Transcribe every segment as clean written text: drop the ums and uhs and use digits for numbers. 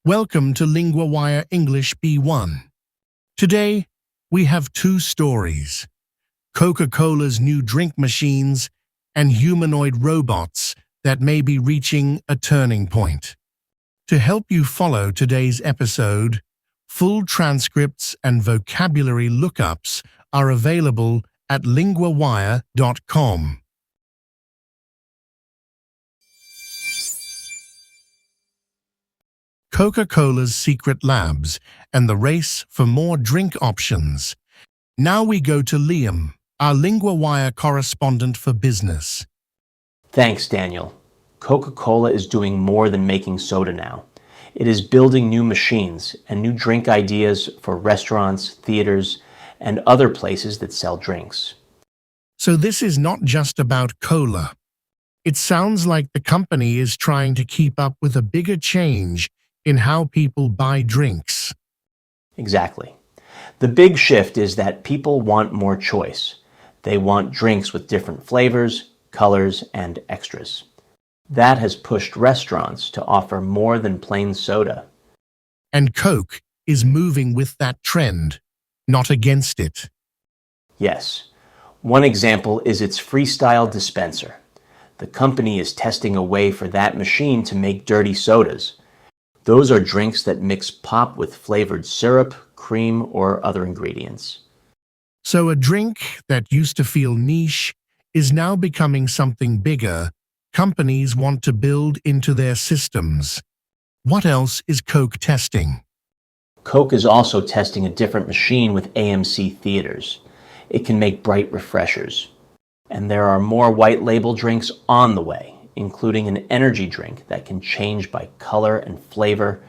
Welcome to LinguaWire English B1. Today, we have two stories: Coca-Cola's new drink machines and humanoid robots that may be reaching a turning point. To help you follow today's episode, full transcripts and vocabulary lookups are available at LinguaWire.com. Coca-Cola's secret labs and the race for more drink options. Now we go to Liam, our LinguaWire correspondent for business. Thanks, Daniel. Coca-Cola is doing more than making soda now. It is building new machines and new drink ideas for restaurants, theaters, and other places that sell drinks. So this is not just about cola. It sounds like the company is trying to keep up with a bigger change in how people buy drinks. Exactly. The big shift is that people want more choice. They want drinks with different flavors, colors, and extras. That has pushed restaurants to offer more than plain soda. And Coke is moving with that trend, not against it. Yes. One example is its freestyle dispenser. The company is testing a way for that machine to make dirty sodas. Those are drinks that mix pop with flavored syrup, cream, or other ingredients. So a drink that used to feel niche is now becoming something bigger companies want to build into their systems. What else is Coke testing? Coke is also testing a different machine with AMC theaters. It can make bright refreshers. And there are more white label drinks on the way, including an energy drink that can change by color and flavor.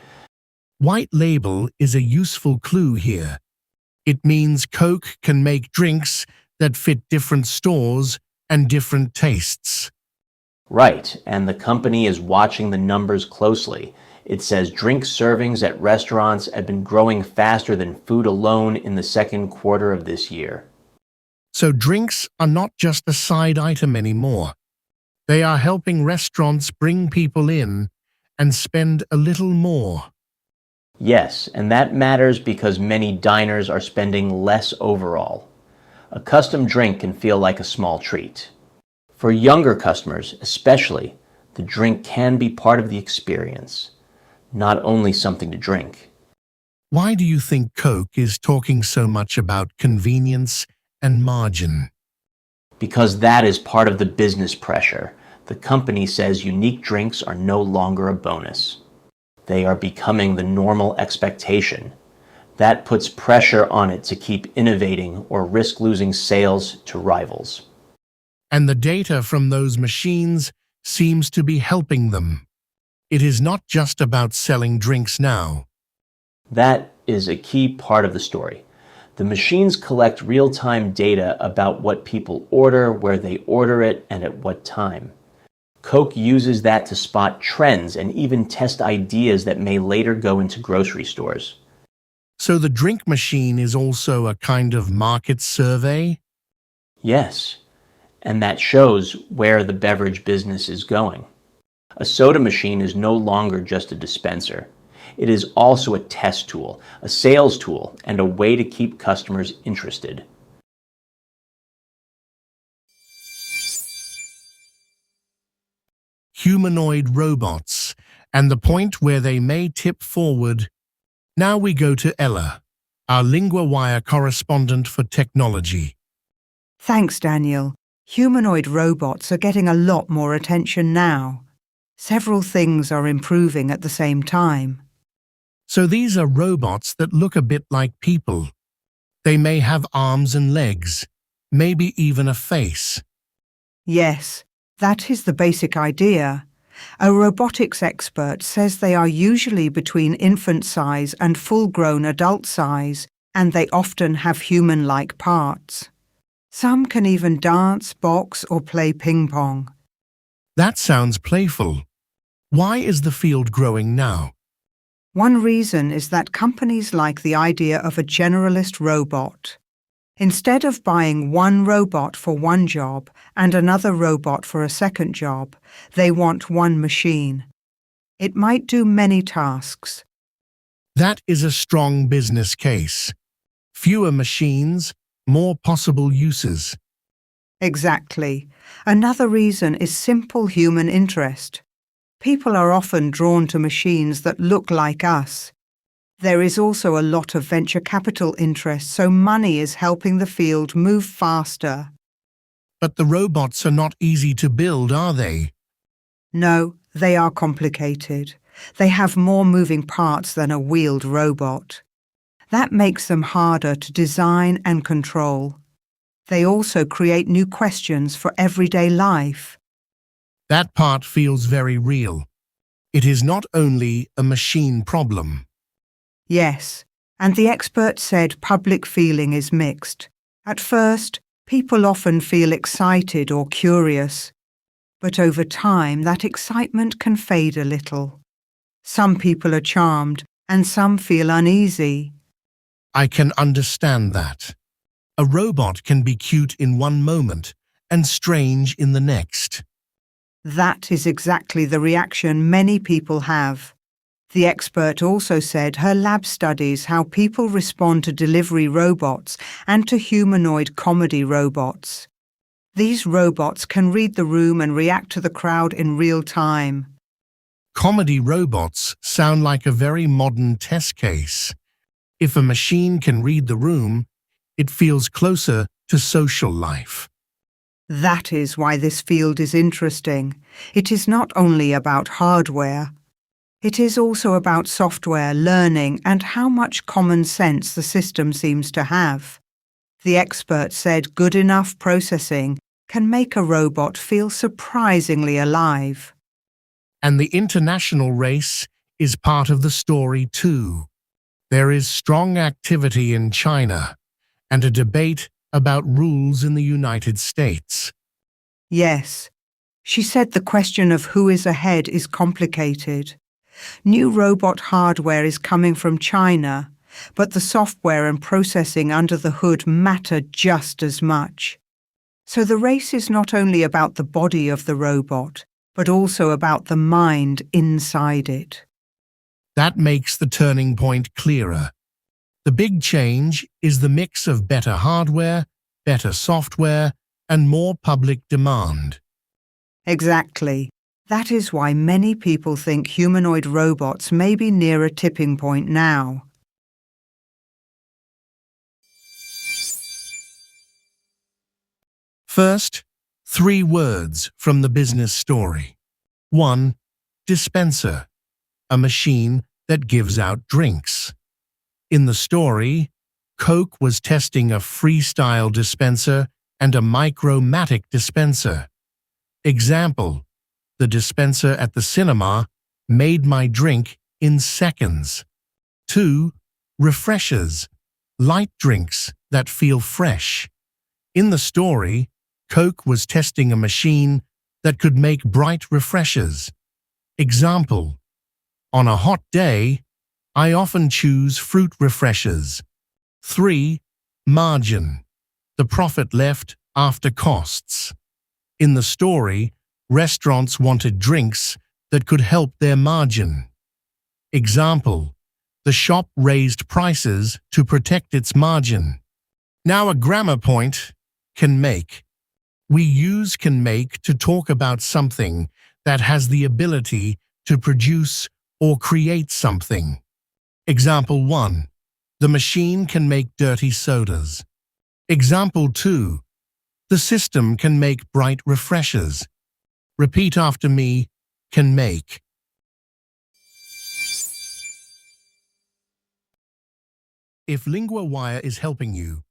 White label is a useful clue here. It means Coke can make drinks that fit different stores and different tastes. Right, and the company is watching the numbers closely. It says drink servings at restaurants have been growing faster than food alone in the second quarter of this year. So drinks are not just a side item anymore. They are helping restaurants bring people in and spend a little more. Yes, and that matters because many diners are spending less overall. A custom drink can feel like a small treat. For younger customers, especially, the drink can be part of the experience, not only something to drink. Why do you think Coke is talking so much about convenience and margin? Because that is part of the business pressure. The company says unique drinks are no longer a bonus. They are becoming the normal expectation. That puts pressure on it to keep innovating or risk losing sales to rivals. And the data from those machines seems to be helping them. It is not just about selling drinks now. That is a key part of the story. The machines collect real-time data about what people order, where they order it, and at what time. Coke uses that to spot trends and even test ideas that may later go into grocery stores. So the drink machine is also a kind of market survey? Yes, and that shows where the beverage business is going. A soda machine is no longer just a dispenser. It is also a test tool, a sales tool, and a way to keep customers interested. Humanoid robots, and the point where they may tip forward. Now we go to Ella, our LinguaWire correspondent for technology. Thanks, Daniel. Humanoid robots are getting a lot more attention now. Several things are improving at the same time. So these are robots that look a bit like people. They may have arms and legs, maybe even a face. Yes, that is the basic idea. A robotics expert says they are usually between infant size and full-grown adult size, and they often have human-like parts. Some can even dance, box, or play ping pong. That sounds playful. Why is the field growing now? One reason is that companies like the idea of a generalist robot. Instead of buying one robot for one job and another robot for a second job, they want one machine, It might do many tasks. That is a strong business case. Fewer machines, more possible uses. Exactly. Another reason is simple human interest. People are often drawn to machines that look like us. There is also a lot of venture capital interest, so money is helping the field move faster. But the robots are not easy to build, are they? No, they are complicated. They have more moving parts than a wheeled robot. That makes them harder to design and control. They also create new questions for everyday life. That part feels very real. It is not only a machine problem. Yes, and the expert said public feeling is mixed. At first, people often feel excited or curious, but over time that excitement can fade a little. Some people are charmed and some feel uneasy. I can understand that. A robot can be cute in one moment and strange in the next. That is exactly the reaction many people have. The expert also said her lab studies how people respond to delivery robots and to humanoid comedy robots. These robots can read the room and react to the crowd in real time. Comedy robots sound like a very modern test case. If a machine can read the room, it feels closer to social life. That is why this field is interesting. It is not only about hardware. It is also about software, learning, and how much common sense the system seems to have. The expert said good enough processing can make a robot feel surprisingly alive. And the international race is part of the story too. There is strong activity in China and a debate about rules in the United States. Yes, she said the question of who is ahead is complicated. New robot hardware is coming from China, but the software and processing under the hood matter just as much. So the race is not only about the body of the robot, but also about the mind inside it. That makes the turning point clearer. The big change is the mix of better hardware, better software, and more public demand. Exactly. That is why many people think humanoid robots may be near a tipping point now. First, 3 words from the business story. 1. Dispenser, a machine that gives out drinks. In the story, Coke was testing a freestyle dispenser and a micromatic dispenser. Example: the dispenser at the cinema made my drink in seconds. 2. Refreshers, light drinks that feel fresh. In the story, Coke was testing a machine that could make bright refreshers. Example: on a hot day, I often choose fruit refreshers. 3. Margin, the profit left after costs. In the story, restaurants wanted drinks that could help their margin. Example: the shop raised prices to protect its margin. Now a grammar point, can make. We use can make to talk about something that has the ability to produce or create something. Example 1. The machine can make dirty sodas. Example 2. The system can make bright refreshers. Repeat after me, can make. If LinguaWire is helping you,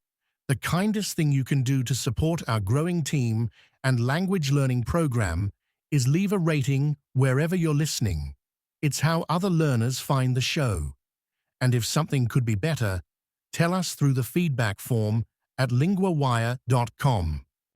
the kindest thing you can do to support our growing team and language learning program is leave a rating wherever you're listening. It's how other learners find the show. And if something could be better, tell us through the feedback form at linguawire.com.